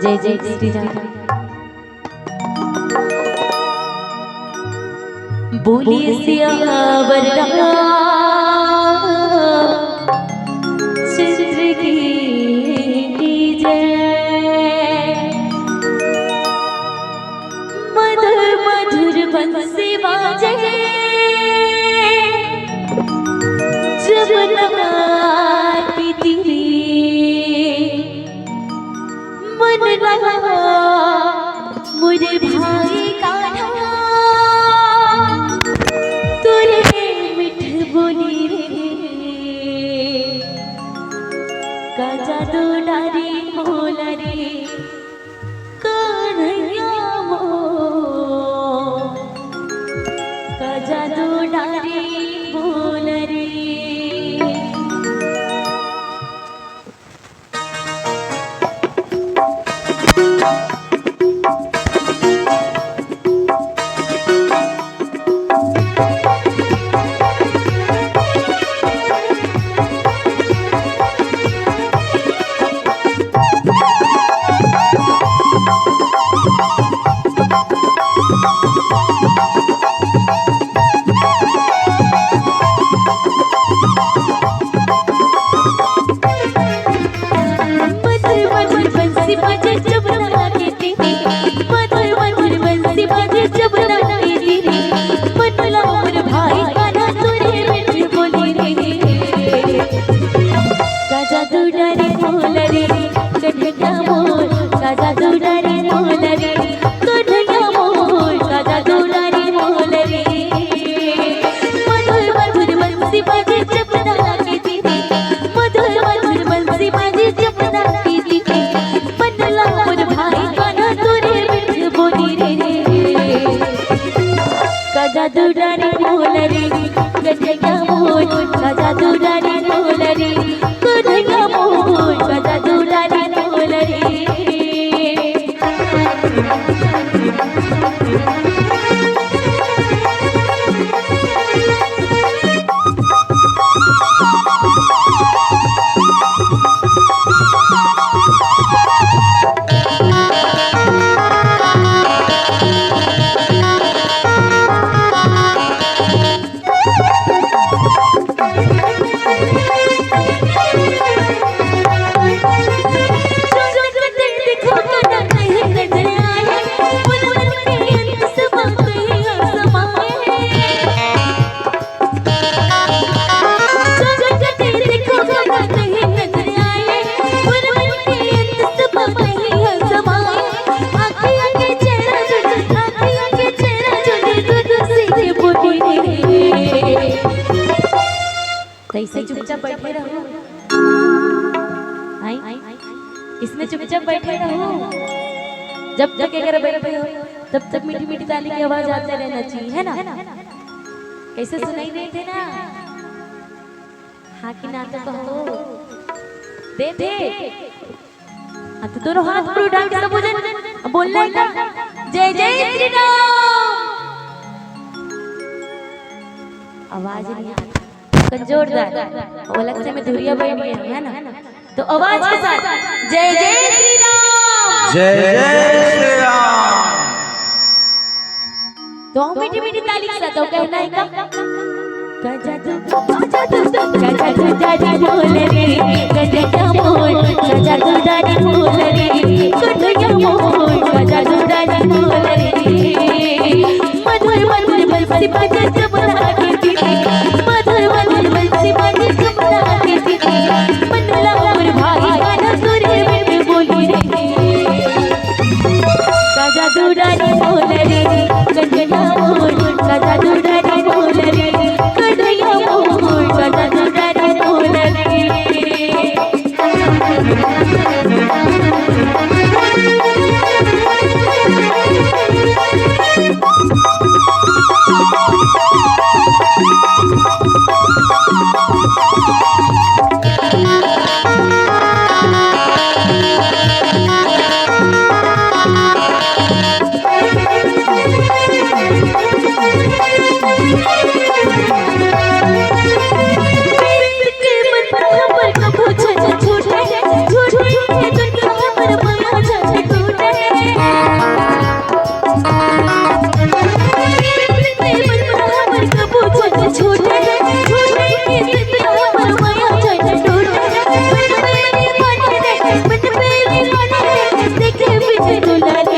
जय जय श्री राम। बोलिए सियावर रामचंद्र की जय। मधुर मधुर बंसी बाजे जब नगाती तेरी, मन लगा मुझे भाई का तुरे मिठ बोली रे का जादू डारी मोला रे कन्हैया मो का जादू डारी बोला रे। जादू डारी मोला रे कन्हैया मोर का जादू डारी मोला रे कन्हैया मोर का जादू डारी मोला रे। ऐसे चुपचाप बैठे रहो, इसमें चुपचाप बैठे रहो। जब तक अगर बैठे हो तब तक मीठी मीठी ताली की आवाज आते रहना चाहिए, है ना? कैसे सुनाई नहीं थे ना? हाँ कि ना तो कहो दे दे। हाँ तो दोनों हाथ पर उठा के सब बोलना है ना, जय जय श्री राम। आवाज नहीं आती जोरदार, वो अलग से में धुरिया बैठी है ना, तो आवाज के साथ जय जय श्री राम, जय जय श्री राम। तो मीठी मीठी ताली के साथ कहना है का जादू डारी बोले रे कन्हैया मोर का जादू डारी बोले रे कन्हैया मोर का जादू डारी बोले रे। मधुर मधुर बंसी बाजे जब नगाती तेरी, मधुर मधुर बंसी बाजे जब नगाती तेरी, मन लगा मोर भाई गाना तुरे मिठ बोली रे का जादू डारी बोले रे कन्हैया मोर का जादू डारी बोले रे कन्हैया मोर का जादू डारी बोले रे। झूठे झूठे दुनिया पर माया जाने दुल्हनिया